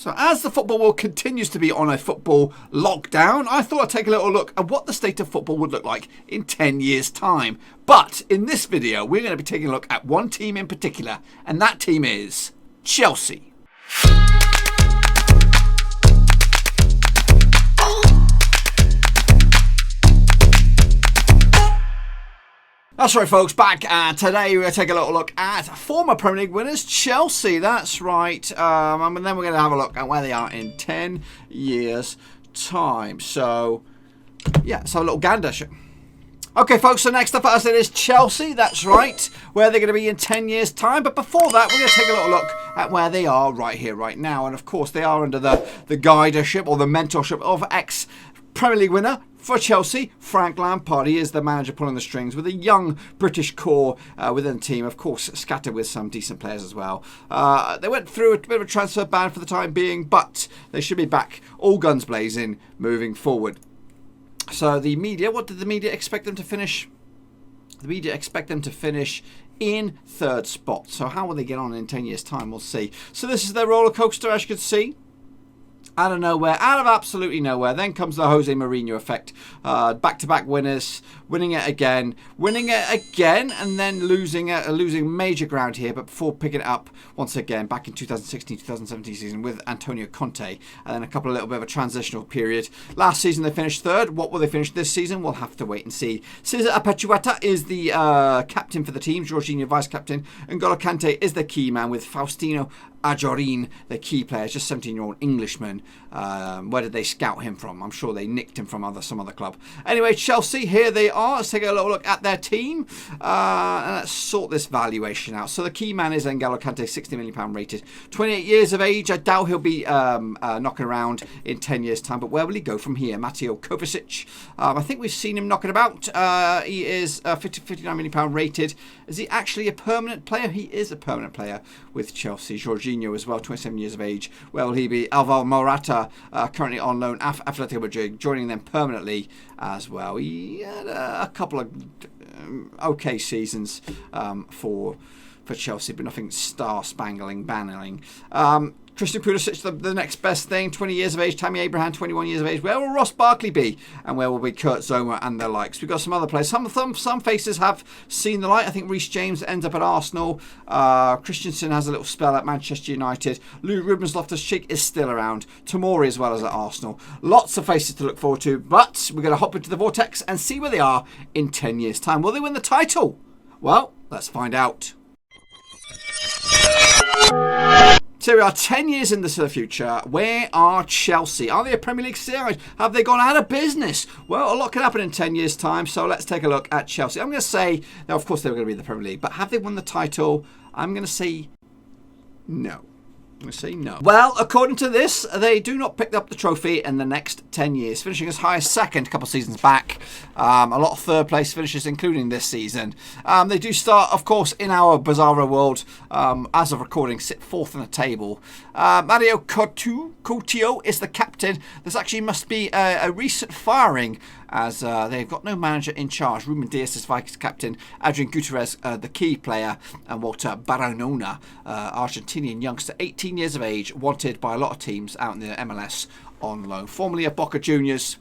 So as the football world continues to be on a football lockdown, I thought I'd take a little look at what the state of football would look like in 10 years' time. But in this video, we're going to be taking a look at one team in particular, and that team is Chelsea. That's right, folks, back today we're going to take a little look at former Premier League winners, Chelsea. That's right. And then we're going to have a look at where they are in 10 years' time. So, yeah, let's have a little gander. Okay, folks, so next up, as it is Chelsea. That's right, where they're going to be in 10 years' time. But before that, we're going to take a little look at where they are right here, right now. And, of course, they are under the guidership or the mentorship of ex-Premier League winner for Chelsea, Frank Lampard. He is the manager pulling the strings with a young British core within the team, of course, scattered with some decent players as well. They went through a bit of a transfer ban for the time being, but they should be back all guns blazing moving forward. So the media, what did the media expect them to finish? The media expect them to finish in third spot. So how will they get on in 10 years' time? We'll see. So this is their roller coaster, as you can see. Out of nowhere, out of absolutely nowhere. Then comes the Jose Mourinho effect. Back-to-back winners, winning it again, and then losing major ground here, but before picking it up once again back in 2016-2017 season with Antonio Conte, and then a little bit of a transitional period. Last season they finished third. What will they finish this season? We'll have to wait and see. Cesar Apechueta is the captain for the team, Jorginho vice-captain, and N'Golo Kante is the key man with Faustino Ajorin, the key player, just 17-year-old Englishman. Where did they scout him from? I'm sure they nicked him from some other club. Anyway, Chelsea, here they are. Let's take a little look at their team. And let's sort this valuation out. So the key man is N'Golo Kante, £60 million rated. 28 years of age. I doubt he'll be knocking around in 10 years' time. But where will he go from here? Mateo Kovacic. I think we've seen him knocking about. He is £59 million rated. Is he actually a permanent player? He is a permanent player with Chelsea. Jorginho as well, 27 years of age. Where will he be? Alvaro Morata, currently on loan at Atletico Madrid, joining them permanently as well. He had a couple of okay seasons for Chelsea, but nothing star-spangling, bannerling. Christian Pulisic, the next best thing, 20 years of age. Tammy Abraham, 21 years of age. Where will Ross Barkley be? And where will be Kurt Zouma and their likes? We've got some other players. Some faces have seen the light. I think Reece James ends up at Arsenal. Christensen has a little spell at Manchester United. Ruben Loftus-Cheek is still around. Tomori as well as at Arsenal. Lots of faces to look forward to. But we're going to hop into the vortex and see where they are in 10 years' time. Will they win the title? Well, let's find out. So we are 10 years into the future. Where are Chelsea? Are they a Premier League side? Have they gone out of business? Well, a lot can happen in 10 years' time, so let's take a look at Chelsea. I'm going to say, now of course they were going to be in the Premier League, but have they won the title? I'm going to say no. I'm going to say no. Well, according to this, they do not pick up the trophy in the next 10 years, finishing as high as second a couple of seasons back. A lot of third place finishes, including this season. They do start, of course, in our bizarro world, as of recording, sit fourth in the table. Mario Coutinho is the captain. This actually must be a recent firing, as they've got no manager in charge. Ruben Dias is vice captain, Adrian Gutierrez, the key player, and Walter Baranona, Argentinian youngster, 18 years of age, wanted by a lot of teams out in the MLS on loan. Formerly at Boca Juniors,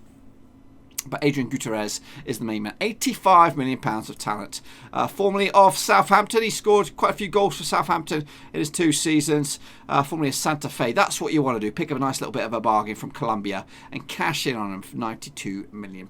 but Adrian Gutierrez is the main man. £85 million of talent. Formerly of Southampton, he scored quite a few goals for Southampton in his 2 seasons. Formerly of Santa Fe. That's what you want to do. Pick up a nice little bit of a bargain from Colombia and cash in on him for £92 million.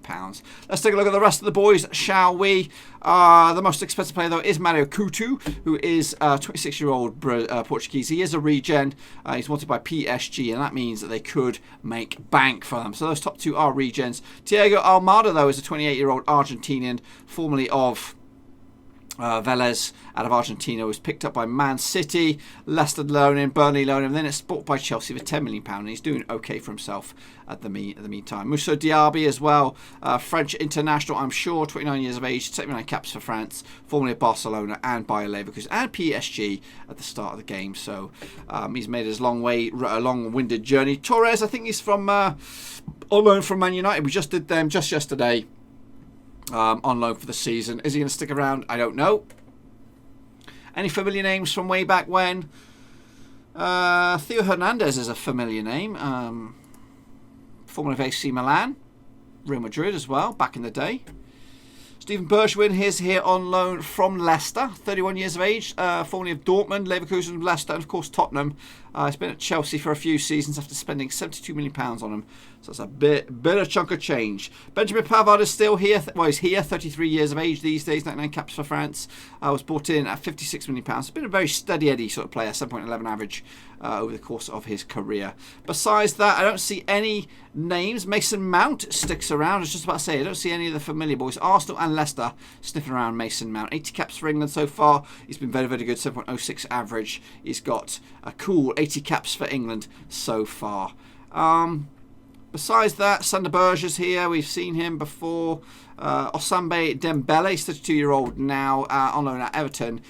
Let's take a look at the rest of the boys, shall we? The most expensive player, though, is Mario Coutinho, who is a 26-year-old Portuguese. He is a regen. He's wanted by PSG, and that means that they could make bank for them. So those top 2 are regens. Thiago Almada, though, is a 28-year-old Argentinian, formerly of Vélez out of Argentina, was picked up by Man City, Leicester loan him, Burnley loan him, and then it's bought by Chelsea for £10 million, and he's doing okay for himself at the meantime. Moussa Diaby as well, French international, I'm sure, 29 years of age, 79 caps for France, formerly of Barcelona and Bayer Leverkusen and PSG at the start of the game. So he's made his long-winded journey. Torres, I think he's from on loan from Man United. We just did them just yesterday. On loan for the season. Is he going to stick around? I don't know. Any familiar names from way back when? Theo Hernandez is a familiar name. Formerly of AC Milan, Real Madrid as well, back in the day. Steven Bergwijn is here on loan from Leicester, 31 years of age, formerly of Dortmund, Leverkusen, Leicester, and of course Tottenham. He's been at Chelsea for a few seasons after spending £72 million on him. So it's a bit of chunk of change. Benjamin Pavard is still here. He's here, 33 years of age these days, 99 caps for France. Was brought in at £56 million. It's been a very steady Eddie sort of player, 7.11 average over the course of his career. Besides that, I don't see any names. Mason Mount sticks around. I was just about to say, I don't see any of the familiar boys. Arsenal and Leicester sniffing around Mason Mount. 80 caps for England so far. He's been very, very good, 7.06 average. He's got a cool 80 caps for England so far. Besides that, Sander Berge is here. We've seen him before. Osambe Dembele, 32-year-old now, on loan at Everton.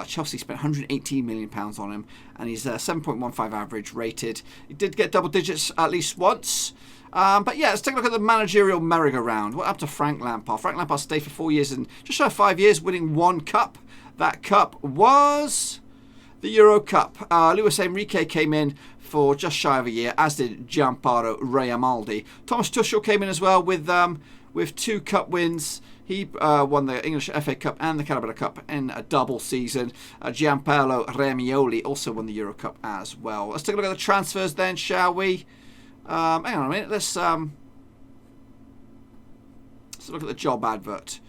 Chelsea spent £118 million on him, and he's 7.15 average rated. He did get double digits at least once. But yeah, let's take a look at the managerial merry-go-round. What happened to Frank Lampard? Frank Lampard stayed for 4 years and just shy of 5 years, winning one cup. That cup was the Euro Cup. Luis Enrique came in for just shy of a year, as did Gianpaolo Rayamaldi. Thomas Tuchel came in as well with 2 cup wins. He won the English FA Cup and the Carabao Cup in a double season. Gianpaolo Raimioli also won the Euro Cup as well. Let's take a look at the transfers then, shall we? Hang on a minute. Let's look at the job advert.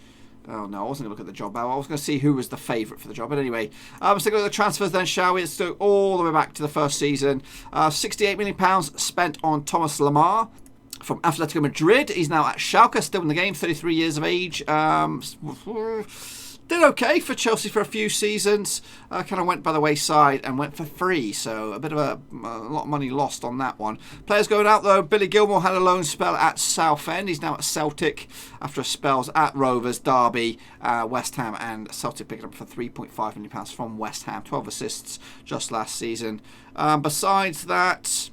Oh no, I wasn't going to look at the job. I was going to see who was the favourite for the job. But anyway, let's take a look at the transfers then, shall we? Let's go all the way back to the first season. £68 million spent on Thomas Lemar from Atletico Madrid. He's now at Schalke, still in the game, 33 years of age. Did okay for Chelsea for a few seasons. Kind of went by the wayside and went for free. So a bit of a lot of money lost on that one. Players going out though. Billy Gilmore had a loan spell at Southend. He's now at Celtic after spells at Rovers, Derby, West Ham, and Celtic picked up for £3.5 million from West Ham. 12 assists just last season. Besides that,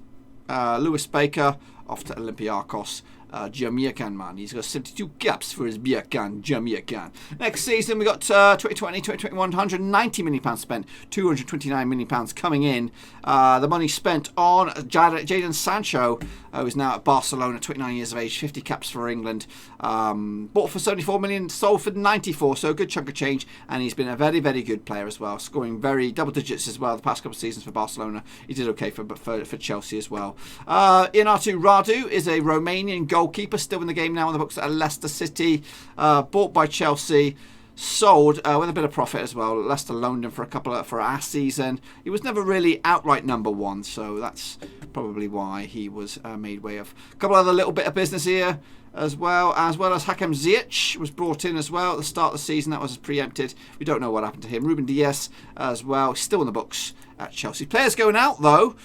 Lewis Baker off to Olympiacos. Jamaican man. He's got 72 caps for his Jamaican. Next season, we got 2020, 2021, £190 million spent, £229 million coming in. The money spent on Jadon Sancho, who is now at Barcelona, 29 years of age, 50 caps for England. Bought for 74 million, sold for 94, so a good chunk of change. And he's been a very, very good player as well, scoring very double digits as well the past couple of seasons for Barcelona. He did okay for Chelsea as well. Inatu Radu is a Romanian goalkeeper, still in the game now on the books at Leicester City. Bought by Chelsea, sold with a bit of profit as well. Leicester loaned him for a season. He was never really outright number one, so that's probably why he was made way of. A couple other little bit of business here as well as Hakim Ziyech was brought in as well at the start of the season. That was preempted. We don't know what happened to him. Ruben Dias as well, still in the books at Chelsea. Players going out though.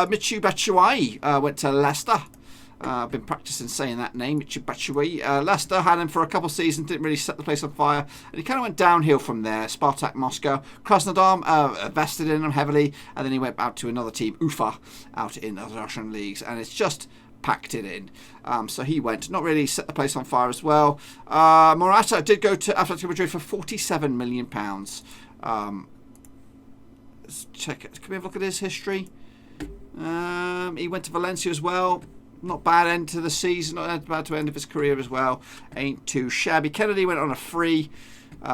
Michu Batshuayi went to Leicester. I've been practicing saying that name, Michu Batshuayi. Leicester had him for a couple of seasons, didn't really set the place on fire, and he kind of went downhill from there. Spartak Moscow, Krasnodar invested in him heavily, and then he went out to another team, Ufa, out in the Russian leagues, and it's just packed it in. So he went, not really set the place on fire as well. Morata did go to Atletico Madrid for £47 million. Let's check it. Can we have a look at his history? He went to Valencia as well. Not bad end to the season, not bad to end of his career as well. Ain't too shabby. Kennedy went on a free.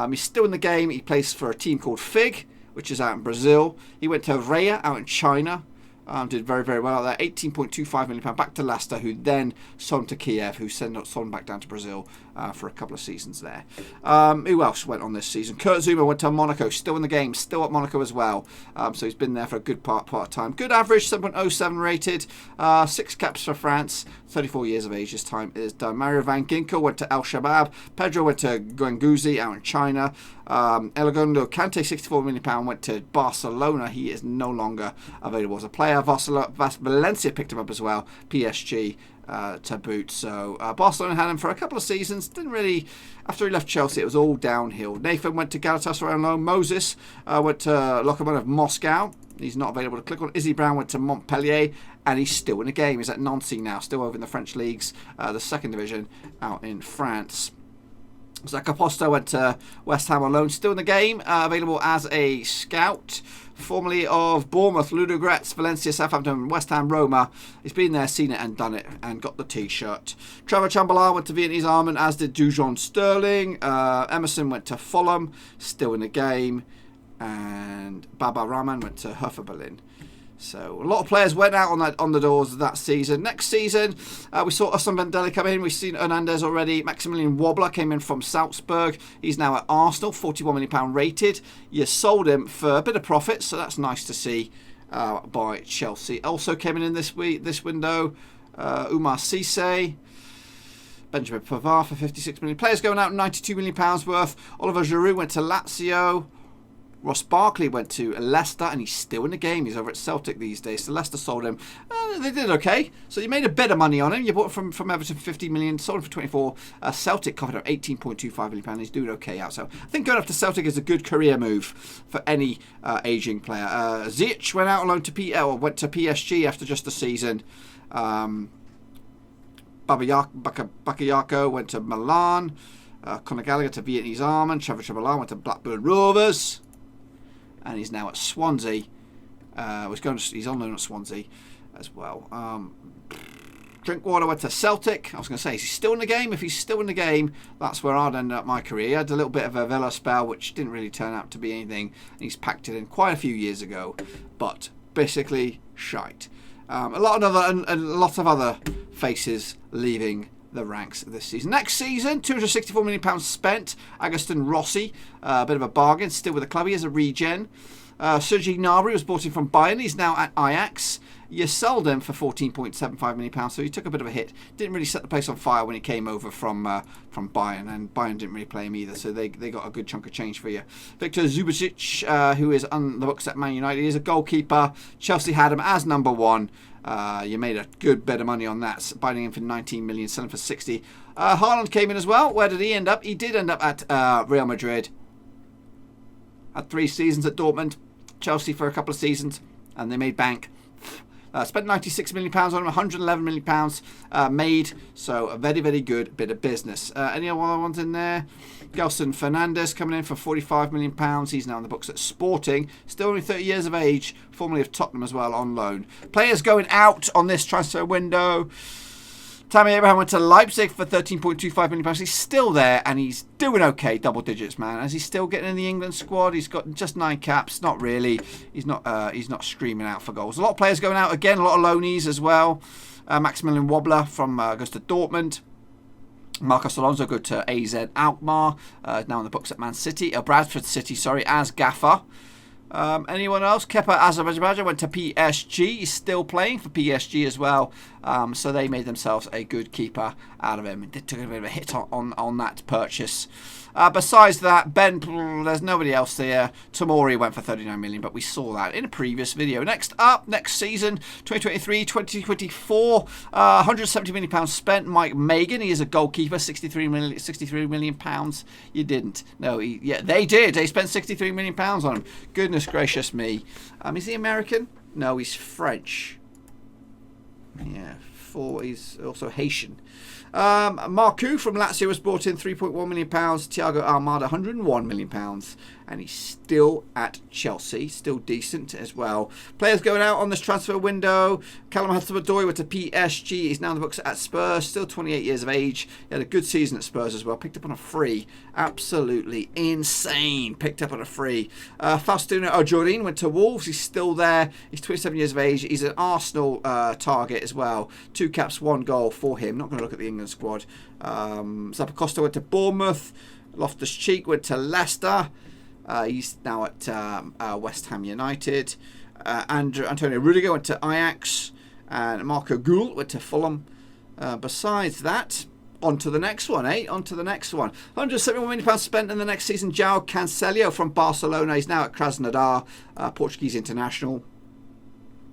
He's still in the game. He plays for a team called FIG, which is out in Brazil. He went to Raya out in China. Did very, very well there. £18.25 million back to Leicester, who then sold him to Kiev, who sold him back down to Brazil for a couple of seasons there. Who else went on this season? Kurt Zouma went to Monaco, still in the game, still at Monaco as well. So he's been there for a good part of time. Good average, 7.07 rated. 6 caps for France, 34 years of age. His time is done. Mario Van Ginkel went to El Shabab. Pedro went to Guangzhou out in China. Eligondo Kante, £64 million, went to Barcelona. He is no longer available as a player. Valencia picked him up as well. PSG to boot. So Barcelona had him for a couple of seasons. Didn't really, after he left Chelsea, it was all downhill. Nathan went to Galatasaray on loan. Moses went to Lokomotiv Moscow. He's not available to click on. Izzy Brown went to Montpellier, and he's still in the game. He's at Nancy now, still over in the French leagues, the second division out in France. Zach Aposto went to West Ham on loan, still in the game, available as a scout formerly of Bournemouth, Ludogorets, Valencia, Southampton, West Ham, Roma. He's been there, seen it and done it, and got the T-shirt. Trevor Chamberlain went to Vietnamese Army, as did Dujon Sterling. Emerson went to Fulham, still in the game. And Baba Rahman went to Hertha Berlin. So a lot of players went out on the doors that season. Next season, we saw Usman Dembele come in. We've seen Hernandez already. Maximilian Wobbler came in from Salzburg. He's now at Arsenal, £41 million rated. You sold him for a bit of profit, so that's nice to see by Chelsea. Also came in this window, Umar Cisse. Benjamin Pavard for £56 million. Players going out, £92 million worth. Oliver Giroud went to Lazio. Ross Barkley went to Leicester, and he's still in the game. He's over at Celtic these days. So Leicester sold him. They did okay. So you made a bit of money on him. You bought him from Everton for $50 million, sold him for 24. Celtic covered up £18.25 million. He's doing okay out. So I think going up to Celtic is a good career move for any aging player. Zubich went out on loan to went to PSG after just a season. Bakayoko went to Milan. Conor Gallagher to Vietnamese Army. Trevor Chamberlain went to Blackburn Rovers. And he's now at Swansea. He's on loan at Swansea as well. Drinkwater went to Celtic. I was going to say, is he still in the game? If he's still in the game, that's where I'd end up my career. He had a little bit of a Villa spell, which didn't really turn out to be anything. And he's packed it in quite a few years ago. But basically, shite. A lot of other faces leaving the ranks this season. Next season, £264 million spent. Agustin Rossi, a bit of a bargain, still with the club. He has a regen. Sergi Gnabry was bought in from Bayern. He's now at Ajax. You sold him for £14.75 million, so he took a bit of a hit. Didn't really set the place on fire when he came over from Bayern, and Bayern didn't really play him either, so they got a good chunk of change for you. Victor Zubich, who is on the books at Man United, he is a goalkeeper. Chelsea had him as number one. You made a good bit of money on that, buying him for 19 million, selling for 60. Haaland came in as well. Where did he end up? He did end up at Real Madrid. Had 3 seasons at Dortmund, Chelsea for a couple of seasons, and they made bank. Spent £96 million on him, £111 million made, so a very, very good bit of business. Any other ones in there? Gelson Fernandes coming in for £45 million. He's now in the books at Sporting. Still only 30 years of age, formerly of Tottenham as well, on loan. Players going out on this transfer window. Tammy Abraham went to Leipzig for £13.25 million. He's still there, and he's doing okay, double digits, man. Is he still getting in the England squad? He's got just 9 caps. Not really. He's not screaming out for goals. A lot of players going out again. A lot of loanees as well. Maximilian Wobbler goes to Dortmund. Marcos Alonso go to AZ Alkmaar. Now in the books at Man City. Bradford City, as gaffer. Anyone else? Kepa Azarbajan went to PSG. He's still playing for PSG as well. So they made themselves a good keeper out of him. They took a bit of a hit on that purchase. Besides that, there's nobody else there. Tomori went for 39 million, but we saw that in a previous video. Next up, next season, 2023-2024, £170 million spent. Mike Magan, he is a goalkeeper, £63 million. You didn't. No, they did. They spent £63 million on him. Goodness gracious me. Is he American? No, he's French. Yeah, he's also Haitian. Marcu from Lazio was brought in £3.1 million. Thiago Almada, £101 million. And he's still at Chelsea, still decent as well. Players going out on this transfer window. Callum Hudson-Odoi went to PSG. He's now in the books at Spurs, still 28 years of age. He had a good season at Spurs as well. Picked up on a free. Absolutely insane. Picked up on a free. Faustino Ojorin went to Wolves. He's still there. He's 27 years of age. He's an Arsenal target as well. 2 caps, 1 goal for him. Not going to look at the England squad. Zappacosta went to Bournemouth. Loftus-Cheek went to Leicester. He's now at West Ham United. Antonio Rudiger went to Ajax. And Marco Gould went to Fulham. Besides that, on to the next one, On to the next one. £171 million spent in the next season. João Cancelo from Barcelona. He's now at Krasnodar, Portuguese international.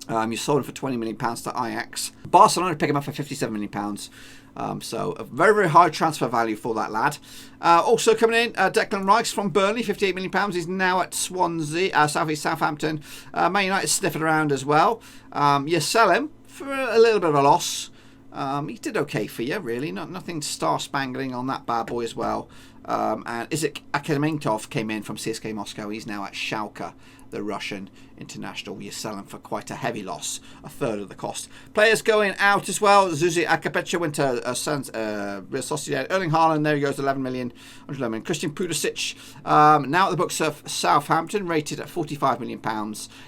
You sold him for £20 million to Ajax. Barcelona pick him up for £57 million. So a very, very high transfer value for that lad. Also coming in, Declan Rice from Burnley, £58 million. He's now at Swansea, Southeast Southampton. Man United sniffing around as well. You sell him for a little bit of a loss. He did okay for you, really. Nothing star-spangling on that bad boy as well. And Isaac Akhmetov came in from CSKA Moscow. He's now at Schalke, the Russian international. You sell him for quite a heavy loss, a third of the cost. Players going out as well. Zuzi Akapecha went to Real Sociedad. Erling Haaland, there he goes, 11 million. Christian Pulisic, now at the books of Southampton, rated at £45 million.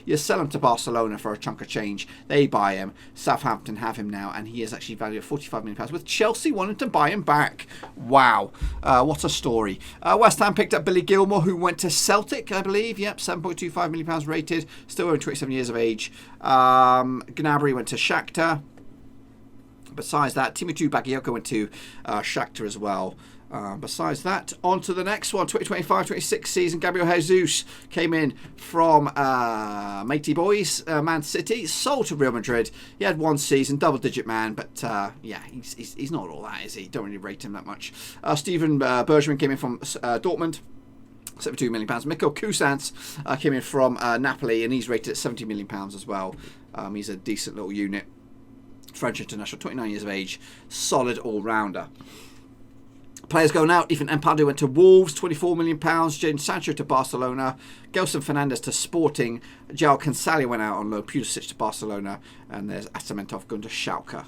You sell him to Barcelona for a chunk of change. They buy him. Southampton have him now, and he is actually valued at £45 million, with Chelsea wanting to buy him back. Wow. What a story. West Ham picked up Billy Gilmore, who went to Celtic, I believe. Yep, £7.25 million rated. Still only 27 years of age. Gnabry went to Shakhtar. Besides that, Timutu Bakayoko went to Shakhtar as well. Besides that, on to the next one. 2025-26 season, Gabriel Jesus came in from Matey Boys, Man City, sold to Real Madrid. He had one season, double-digit man, but yeah, he's not all that, is he? Don't really rate him that much. Steven Bergman came in from Dortmund. £72 million. Mikko Kusans came in from Napoli, and he's rated at £70 million as well. He's a decent little unit. French international, 29 years of age, solid all-rounder. Players going out. Ethan Ampadu went to Wolves, £24 million. Jadon Sancho to Barcelona. Gelson Fernandes to Sporting. João Cancelo went out on loan. Pulisic to Barcelona. And there's Atamentov going to Schalke.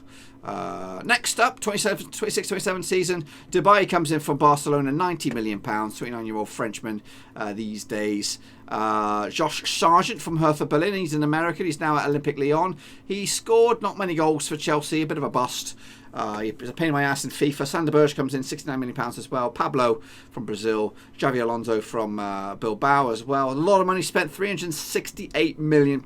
Next up, 26-27 season. Dubai comes in from Barcelona, £90 million. 29-year-old Frenchman these days. Josh Sargent from Hertha Berlin. He's an American. He's now at Olympique Lyon. He scored not many goals for Chelsea. A bit of a bust. He's a pain in my ass in FIFA. Sander Berge comes in, £69 million as well. Pablo from Brazil. Xavi Alonso from Bilbao as well. A lot of money spent, £368 million.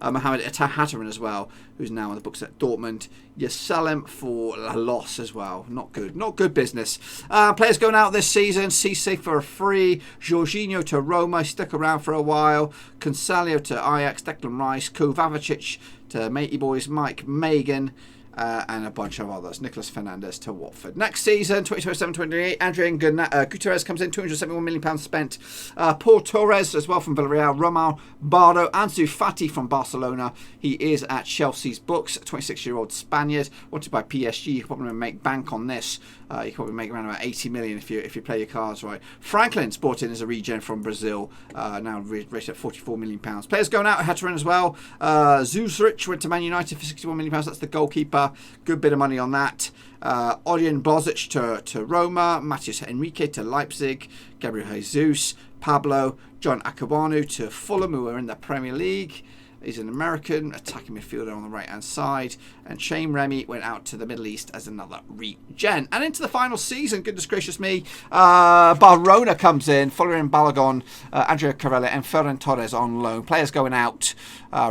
Mohamed Hatteran as well, who's now on the books at Dortmund. You sell him for a loss as well. Not good. Not good business. Players going out this season. Cisse for a free. Jorginho to Roma. Stuck around for a while. Consalio to Ajax. Declan Rice. Kovacic to Matey Boys. Mike Magan. And a bunch of others. Nicolas Fernandes to Watford. Next season, 2027-28, Adrian Gutierrez comes in, £271 million spent. Paul Torres as well from Villarreal. Romao Bardo. Ansu Fati from Barcelona. He is at Chelsea's books. 26-year-old Spaniard. Wanted by PSG. You could probably make bank on this. You could probably make around about 80 million if you play your cards right. Franklin's brought in as a regen from Brazil. Now rated at £44 million. Players going out at Hatteran as well. Zubich went to Man United for £61 million. That's the goalkeeper. Good bit of money on that. Odin Bozic to Roma. Matias Enrique to Leipzig. Gabriel Jesus. Pablo. John Akabanu to Fulham, who are in the Premier League. He's an American attacking midfielder on the right-hand side. And Shane Remy went out to the Middle East as another regen. And into the final season, goodness gracious me, Barcelona comes in, following Balogun, Andrea Carella and Ferran Torres on loan. Players going out.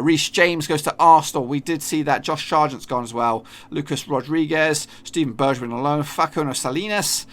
Reece James goes to Arsenal. We did see that. Josh Sargent's gone as well. Lucas Rodriguez, Steven Bergman on loan. Facundo Salinas.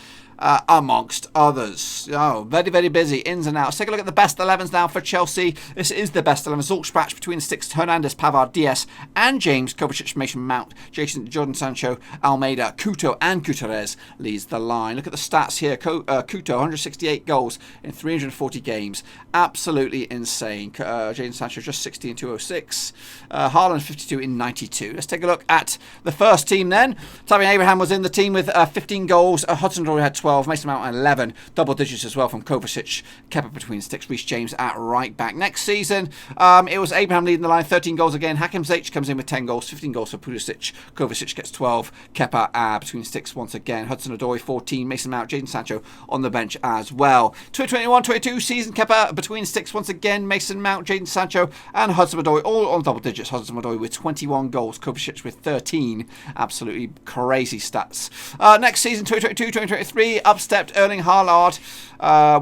Amongst others. Oh, very, very busy. Ins and outs. Take a look at the best 11s now for Chelsea. This is the best 11. Zubich between the sticks. Hernandez, Pavard, Diaz, and James. Kovacic, Mason Mount, Jordan Sancho, Almeida, Couto, and Gutierrez leads the line. Look at the stats here. Couto, 168 goals in 340 games. Absolutely insane. Jordan Sancho, just 60 in 206. Haaland, 52 in 92. Let's take a look at the first team then. Tammy Abraham was in the team with 15 goals. Hudson-Odoi had 12. Mason Mount at 11, double digits as well from Kovacic. Kepa between sticks. Reece James at right back. Next season, it was Abraham leading the line, 13 goals again. Hakim Ziyech comes in with 10 goals, 15 goals for Pulisic. Kovacic gets 12. Kepa between sticks once again. Hudson-Odoi 14. Mason Mount, Jadon Sancho on the bench as well. 2021-22 season, Kepa between sticks once again. Mason Mount, Jadon Sancho, and Hudson-Odoi all on double digits. Hudson-Odoi with 21 goals. Kovacic with 13. Absolutely crazy stats. Next season, 2022-2023. Upstepped Erling Haaland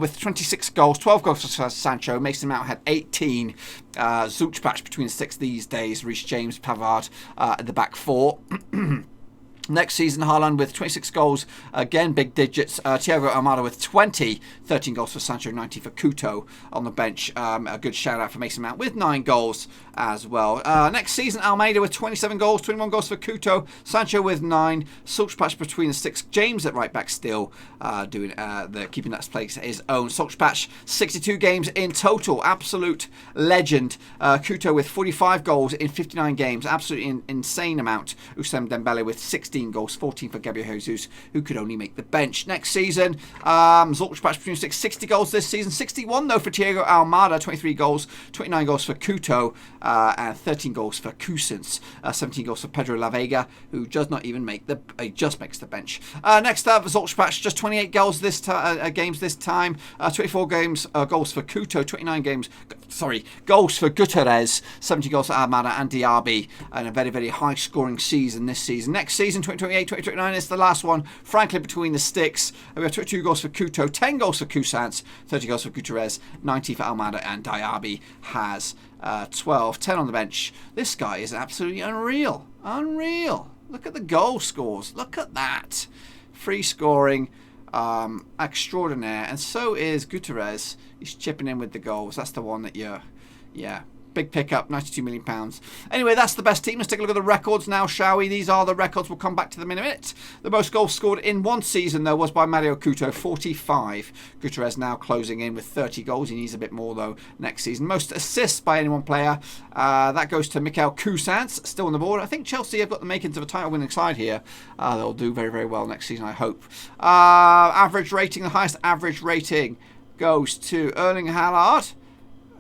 with 26 goals, 12 goals for Sancho. Mason Mount had 18. Zubich between the sticks these days. Reece James, Pavard at the back four. Next season, Haaland with 26 goals, again big digits. Thiago Almada with 20, 13 goals for Sancho, 19 for Couto on the bench. A good shout out for Mason Mount with 9 goals as well. Next season, Almeida with 27 goals, 21 goals for Couto, Sancho with 9, Zubich between the sticks. James at right back still keeping that place his own. Zubich 62 games in total, absolute legend. Couto with 45 goals in 59 games, absolutely insane amount. Ousmane Dembele with 16 16 goals, 14 for Gabriel Jesus, who could only make the bench. Next season, Zubich between 60 goals this season, 61 though for Thiago Almada, 23 goals, 29 goals for Couto, and 13 goals for Cousins, 17 goals for Pedro La Vega, who does not even make the, just makes the bench. Next up, Zubich, just 28 goals this games this time, 24 goals for Couto, 29 goals for Guterres, 70 goals for Almada and Diaby, and a very, very high scoring season this season. Next season, 2028-2029 is the last one, frankly, between the sticks. We have 22 goals for Couto, 10 goals for Cousins, 30 goals for Guterres, 90 for Almada, and Diaby has 12, 10 on the bench. This guy is absolutely unreal. Unreal. Look at the goal scores. Look at that. Free scoring. Extraordinaire. And so is Guterres. He's chipping in with the goals. That's the one that yeah. Big pickup, £92 million. Anyway, that's the best team. Let's take a look at the records now, shall we? These are the records. We'll come back to them in a minute. The most goals scored in one season, though, was by Mario Couto, 45. Guterres now closing in with 30 goals. He needs a bit more, though, next season. Most assists by any one player. That goes to Mikel Cousins, still on the board. I think Chelsea have got the makings of a title-winning side here. They'll do very, very well next season, I hope. Average rating, the highest average rating goes to Erling Haaland.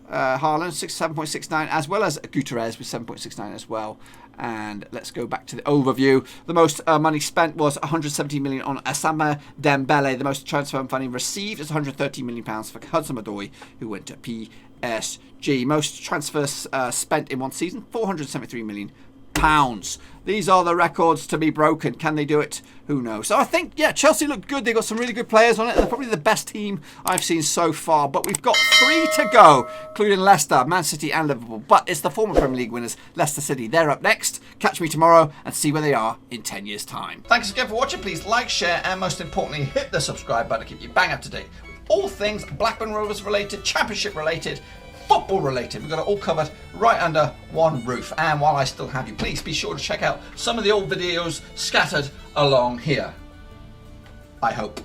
Haaland 7.69, as well as Guterres with 7.69 as well. And let's go back to the overview. The most money spent was 170 million on Osama Dembele. The most transfer money received is 130 million pounds for Hudson-Odoi, who went to PSG. Most transfers spent in one season, 473 million pounds. These are the records to be broken. Can they do it? Who knows? So I think, yeah, Chelsea look good. They've got some really good players on it. They're probably the best team I've seen so far. But we've got 3 to go, including Leicester, Man City and Liverpool. But it's the former Premier League winners, Leicester City. They're up next. Catch me tomorrow and see where they are in 10 years' time. Thanks again for watching. Please like, share, and most importantly, hit the subscribe button to keep you bang up to date with all things Blackburn Rovers related, Championship related, football related. We've got it all covered right under one roof. And while I still have you, please be sure to check out some of the old videos scattered along here. I hope.